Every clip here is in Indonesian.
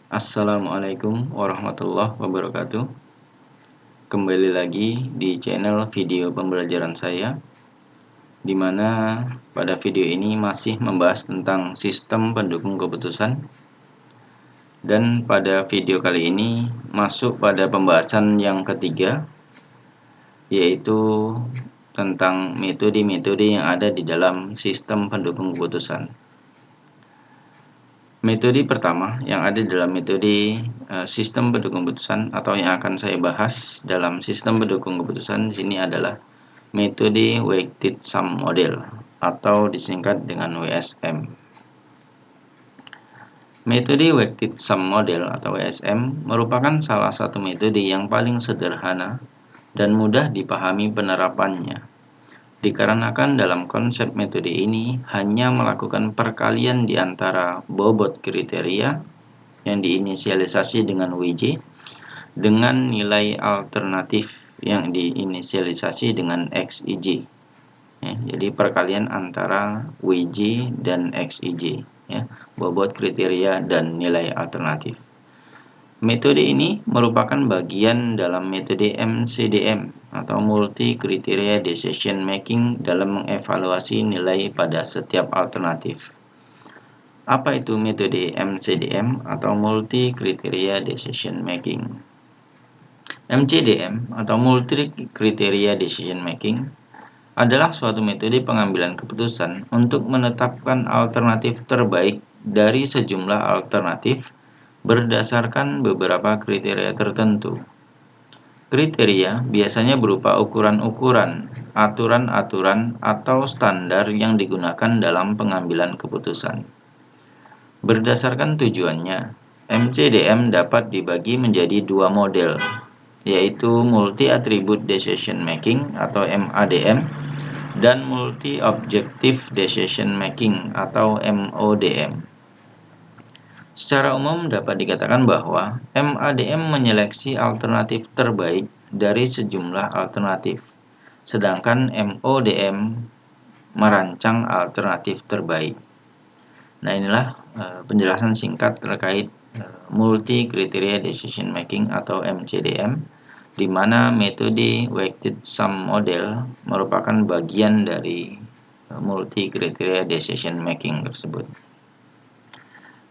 Assalamualaikum warahmatullahi wabarakatuh. Kembali lagi di channel video pembelajaran saya, di mana pada video ini masih membahas tentang sistem pendukung keputusan. Dan pada video kali ini masuk pada pembahasan yang ketiga, yaitu tentang metode-metode yang ada di dalam sistem pendukung keputusan. Metode pertama yang ada dalam metode sistem pendukung keputusan atau yang akan saya bahas dalam sistem pendukung keputusan di sini adalah metode Weighted Sum Model atau disingkat dengan WSM. Metode Weighted Sum Model atau WSM merupakan salah satu metode yang paling sederhana dan mudah dipahami penerapannya. Dikarenakan dalam konsep metode ini hanya melakukan perkalian di antara bobot kriteria yang diinisialisasi dengan WJ dengan nilai alternatif yang diinisialisasi dengan XIJ. Ya, jadi perkalian antara WJ dan XIJ, ya, bobot kriteria dan nilai alternatif. Metode ini merupakan bagian dalam metode MCDM atau Multi Criteria Decision Making dalam mengevaluasi nilai pada setiap alternatif. Apa itu metode MCDM atau Multi Criteria Decision Making? MCDM atau Multi Criteria Decision Making adalah suatu metode pengambilan keputusan untuk menetapkan alternatif terbaik dari sejumlah alternatif berdasarkan beberapa kriteria tertentu. Kriteria biasanya berupa ukuran-ukuran, aturan-aturan, atau standar yang digunakan dalam pengambilan keputusan. Berdasarkan tujuannya, MCDM dapat dibagi menjadi dua model, yaitu Multi-Attribute Decision Making atau MADM dan Multi-Objective Decision Making atau MODM. Secara umum dapat dikatakan bahwa MADM menyeleksi alternatif terbaik dari sejumlah alternatif, sedangkan MODM merancang alternatif terbaik. Nah, inilah penjelasan singkat terkait Multi Criteria Decision Making atau MCDM, di mana metode Weighted Sum Model merupakan bagian dari Multi Criteria Decision Making tersebut.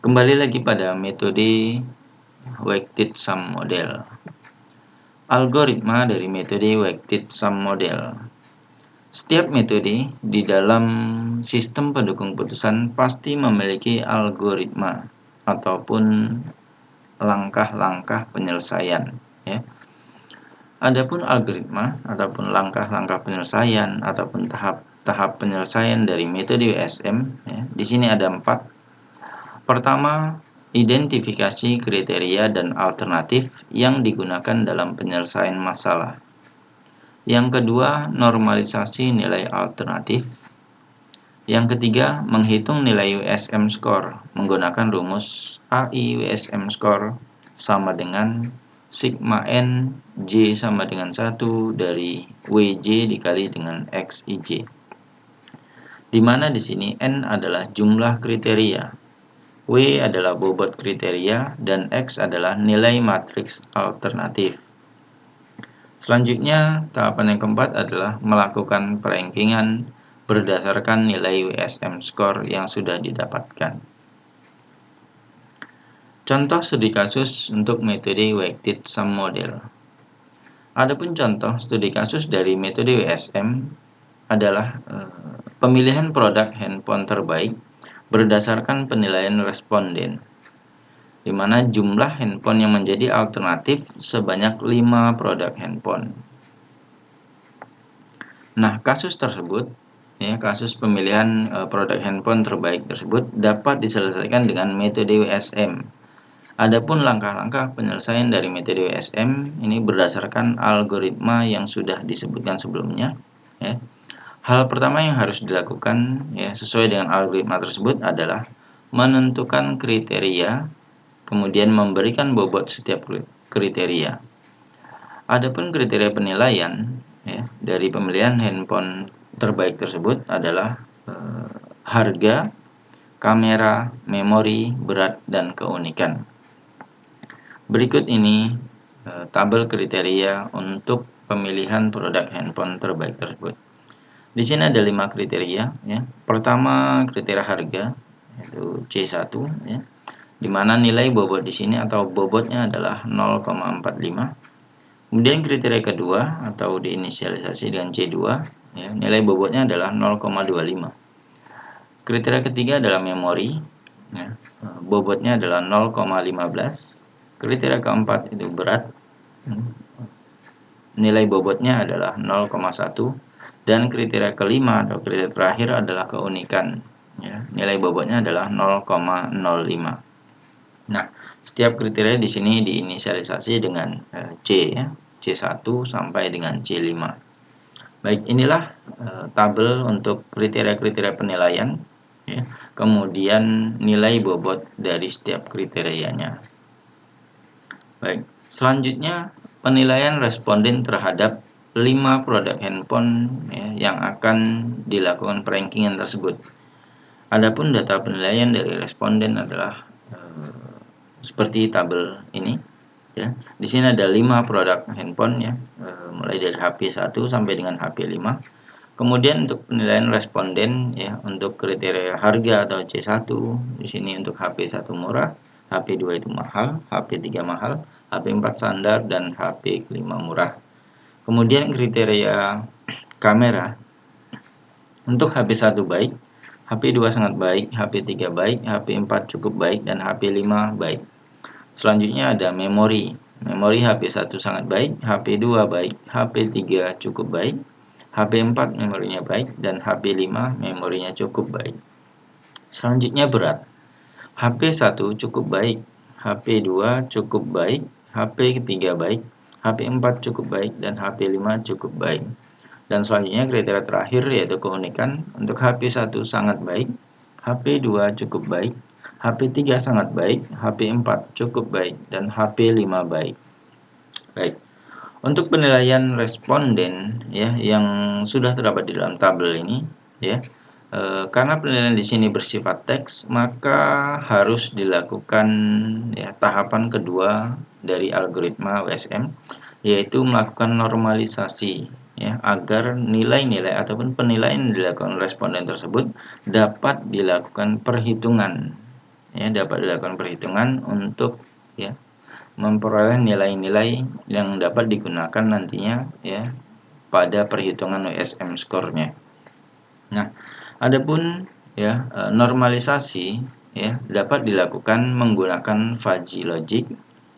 Kembali lagi pada metode Weighted Sum Model. Algoritma dari metode Weighted Sum Model. Setiap metode di dalam sistem pendukung keputusan pasti memiliki algoritma ataupun langkah-langkah penyelesaian, ya. Adapun algoritma ataupun langkah-langkah penyelesaian ataupun tahap-tahap penyelesaian dari metode WSM, ya, di sini ada 4. Pertama, identifikasi kriteria dan alternatif yang digunakan dalam penyelesaian masalah. Yang kedua, normalisasi nilai alternatif. Yang ketiga, menghitung nilai WSM score menggunakan rumus AI WSM score sama dengan sigma N J sama dengan 1 dari WJ dikali dengan XIJ. Di mana di sini N adalah jumlah kriteria, W adalah bobot kriteria, dan X adalah nilai matriks alternatif. Selanjutnya, tahapan yang keempat adalah melakukan perankingan berdasarkan nilai WSM score yang sudah didapatkan. Contoh studi kasus untuk metode Weighted Sum Model. Adapun contoh studi kasus dari metode WSM adalah pemilihan produk handphone terbaik berdasarkan penilaian responden, di mana jumlah handphone yang menjadi alternatif sebanyak 5 produk handphone. Nah, kasus tersebut, ya, kasus pemilihan produk handphone terbaik tersebut dapat diselesaikan dengan metode WSM. Adapun langkah-langkah penyelesaian dari metode WSM ini berdasarkan algoritma yang sudah disebutkan sebelumnya, ya. Hal pertama yang harus dilakukan, ya, sesuai dengan algoritma tersebut adalah menentukan kriteria, kemudian memberikan bobot setiap kriteria. Adapun kriteria penilaian, ya, dari pemilihan handphone terbaik tersebut adalah harga, kamera, memori, berat, dan keunikan. Berikut ini tabel kriteria untuk pemilihan produk handphone terbaik tersebut. Di sini ada 5 kriteria ya. Pertama, kriteria harga yaitu C1 ya. Di mana nilai bobot di sini atau bobotnya adalah 0,45. Kemudian kriteria kedua atau diinisialisasi dengan C2 ya, nilai bobotnya adalah 0,25. Kriteria ketiga adalah memori ya, bobotnya adalah 0,15. Kriteria keempat itu berat, nilai bobotnya adalah 0,1. Dan kriteria kelima atau kriteria terakhir adalah keunikan ya, nilai bobotnya adalah 0,05. Nah, setiap kriteria di sini diinisialisasi dengan C ya, C1 sampai dengan C5. Baik, inilah tabel untuk kriteria-kriteria penilaian ya, kemudian nilai bobot dari setiap kriterianya. Baik, selanjutnya penilaian responden terhadap 5 produk handphone ya, yang akan dilakukan perankingan tersebut. Adapun data penilaian dari responden adalah seperti tabel ini ya. Di sini ada 5 produk handphone ya, mulai dari HP 1 sampai dengan HP 5. Kemudian untuk penilaian responden ya, untuk kriteria harga atau C1 di sini untuk HP 1 murah, HP 2 itu mahal, HP 3 mahal, HP 4 standar, dan HP 5 murah. Kemudian kriteria kamera untuk HP 1 baik, HP 2 sangat baik, HP 3 baik, HP 4 cukup baik, dan HP 5 baik. Selanjutnya ada memori. Memori HP 1 sangat baik, HP 2 baik, HP 3 cukup baik, HP 4 memorinya baik, dan HP 5 memorinya cukup baik. Selanjutnya berat. HP 1 cukup baik, HP 2 cukup baik, HP 3 baik, HP 4 cukup baik, dan HP 5 cukup baik. Dan selanjutnya kriteria terakhir yaitu keunikan. Untuk HP 1 sangat baik, HP 2 cukup baik, HP 3 sangat baik, HP 4 cukup baik, dan HP 5 baik. Baik. Untuk penilaian responden ya yang sudah terdapat di dalam tabel ini ya. Karena penilaian di sini bersifat teks, maka harus dilakukan ya tahapan kedua dari algoritma WSM, yaitu melakukan normalisasi ya agar nilai-nilai ataupun penilaian yang dilakukan responden tersebut dapat dilakukan perhitungan ya, untuk ya memperoleh nilai-nilai yang dapat digunakan nantinya ya pada perhitungan WSM score-nya. Nah, adapun ya normalisasi ya dapat dilakukan menggunakan fuzzy logic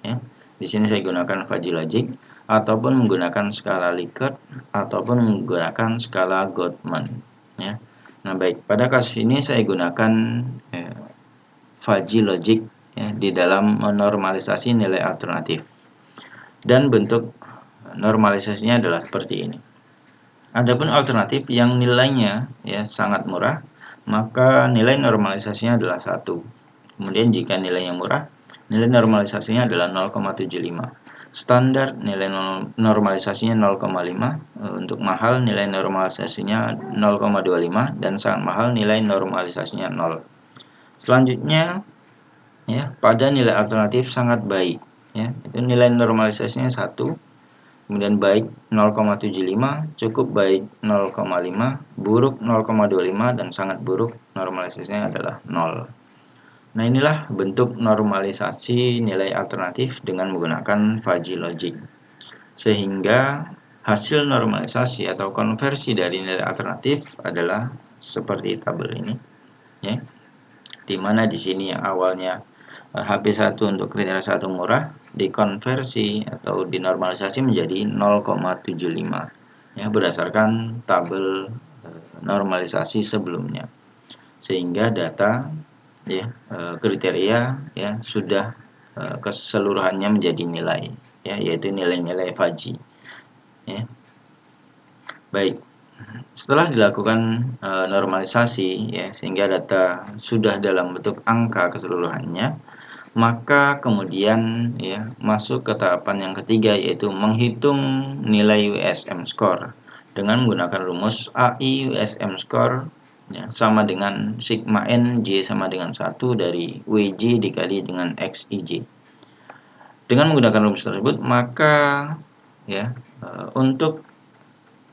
ya. Di sini saya gunakan fuzzy logic ataupun menggunakan skala Likert ataupun menggunakan skala Goldman ya. Nah, baik, pada kasus ini saya gunakan fuzzy logic ya, di dalam menormalisasi nilai alternatif. Dan bentuk normalisasinya adalah seperti ini. Adapun alternatif yang nilainya ya sangat murah, maka nilai normalisasinya adalah 1. Kemudian jika nilainya murah, nilai normalisasinya adalah 0,75. Standar nilai normalisasinya 0,5, untuk mahal nilai normalisasinya 0,25, dan sangat mahal nilai normalisasinya 0. Selanjutnya ya, pada nilai alternatif sangat baik ya, itu nilai normalisasinya 1, kemudian baik 0,75, cukup baik 0,5, buruk 0,25, dan sangat buruk normalisasinya adalah 0. Nah, inilah bentuk normalisasi nilai alternatif dengan menggunakan fuzzy logic. Sehingga hasil normalisasi atau konversi dari nilai alternatif adalah seperti tabel ini ya. Di mana di sini yang awalnya HP 1 untuk kriteria 1 murah dikonversi atau dinormalisasi menjadi 0,75 ya berdasarkan tabel normalisasi sebelumnya, sehingga data ya kriteria ya sudah keseluruhannya menjadi nilai ya, yaitu nilai-nilai fuzzy ya. Baik, setelah dilakukan normalisasi ya sehingga data sudah dalam bentuk angka keseluruhannya, maka kemudian ya masuk ke tahapan yang ketiga, yaitu menghitung nilai WSM score dengan menggunakan rumus AI WSM score ya, sama dengan sigma N J sama dengan 1 dari WJ dikali dengan XIJ. Dengan menggunakan rumus tersebut, maka ya untuk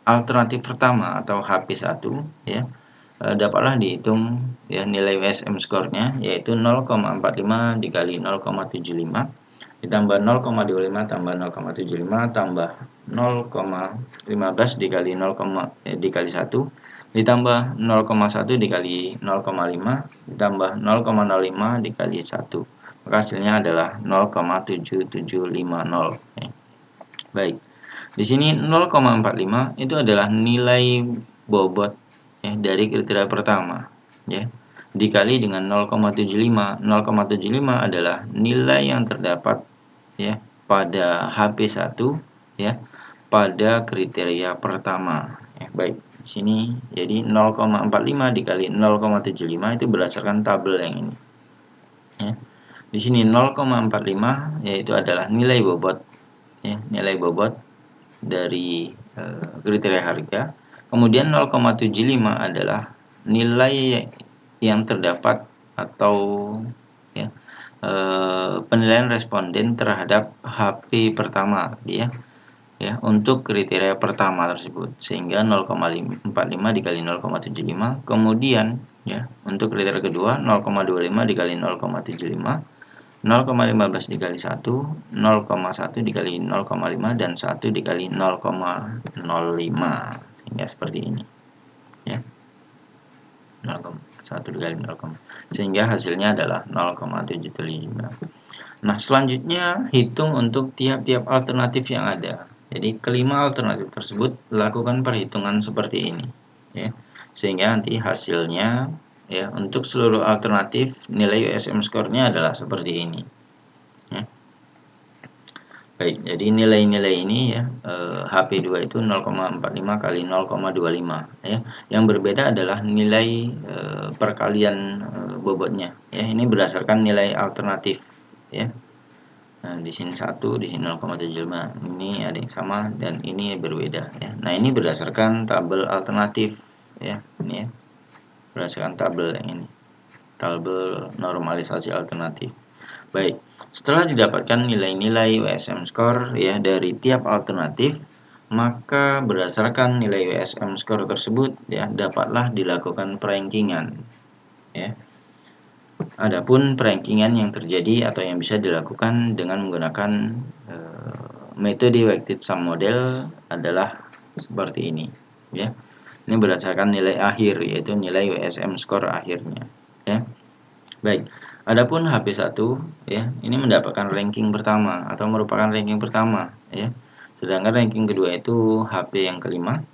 alternatif pertama atau HP1 ya dapatlah dihitung ya nilai WSM skornya, yaitu 0,45 dikali 0,75 ditambah 0,25 tambah 0,75 tambah 0,15 dikali 0, dikali 1 ditambah 0,1 dikali 0,5 ditambah 0,05 dikali 1, maka hasilnya adalah 0,7750 ya. Baik, di sini 0,45 itu adalah nilai bobot ya dari kriteria pertama ya, dikali dengan 0,75. 0,75 adalah nilai yang terdapat ya pada HP1 ya pada kriteria pertama ya. Baik, di sini jadi 0,45 dikali 0,75 itu berdasarkan tabel yang ini ya. Di sini 0,45 yaitu adalah nilai bobot ya, nilai bobot dari kriteria harga. Kemudian 0,75 adalah nilai yang terdapat atau ya penilaian responden terhadap HP pertama ya untuk kriteria pertama tersebut, sehingga 0,45 dikali 0,75. Kemudian ya untuk kriteria kedua 0,25 dikali 0,75, 0,15 dikali 1, 0,1 dikali 0,5 dan 1 dikali 0,05, sehingga seperti ini ya, 0,1 dikali 0, sehingga hasilnya adalah 0,75. Nah, selanjutnya hitung untuk tiap-tiap alternatif yang ada. Jadi kelima alternatif tersebut lakukan perhitungan seperti ini ya, sehingga nanti hasilnya ya untuk seluruh alternatif nilai USM skornya adalah seperti ini ya. Baik, jadi nilai-nilai ini ya HP2 itu 0,45 kali 0,25 ya. Yang berbeda adalah nilai perkalian bobotnya ya. Ini berdasarkan nilai alternatif ya. Nah, di sini 1, di sini 0,75. Ini ada yang sama dan ini berbeda ya. Nah, ini berdasarkan tabel alternatif ya. Ini ya. Berdasarkan tabel yang ini. Tabel normalisasi alternatif. Baik, setelah didapatkan nilai-nilai WSM skor ya dari tiap alternatif, maka berdasarkan nilai WSM skor tersebut ya dapatlah dilakukan perankingan ya. Adapun perankingan yang terjadi atau yang bisa dilakukan dengan menggunakan metode weighted sum model adalah seperti ini ya. Ini berdasarkan nilai akhir, yaitu nilai WSM skor akhirnya ya. Baik, adapun HP1 ya, ini mendapatkan ranking pertama atau merupakan ranking pertama ya. Sedangkan ranking kedua itu HP yang kelima,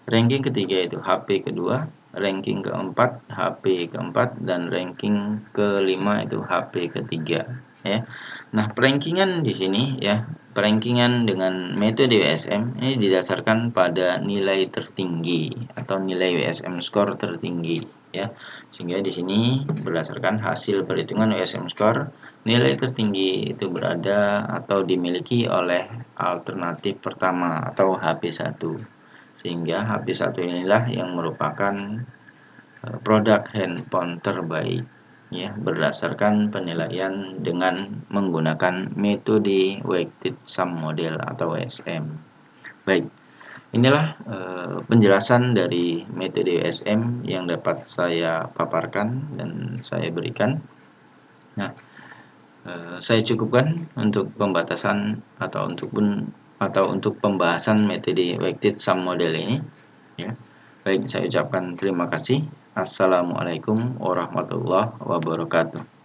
ranking ketiga itu HP kedua, ranking keempat HP keempat, dan ranking kelima itu HP ketiga ya. Nah, perankingan di sini ya, perankingan dengan metode WSM ini didasarkan pada nilai tertinggi atau nilai WSM skor tertinggi ya. Sehingga di sini berdasarkan hasil perhitungan WSM skor, nilai tertinggi itu berada atau dimiliki oleh alternatif pertama atau HP1. Sehingga HP1 inilah yang merupakan produk handphone terbaik ya, berdasarkan penilaian dengan menggunakan metode weighted sum model atau WSM. Baik, inilah penjelasan dari metode WSM yang dapat saya paparkan dan saya berikan. Nah, saya cukupkan untuk pembatasan atau untuk pembahasan metode weighted sum model ini ya. Baik, saya ucapkan terima kasih. Assalamualaikum warahmatullahi wabarakatuh.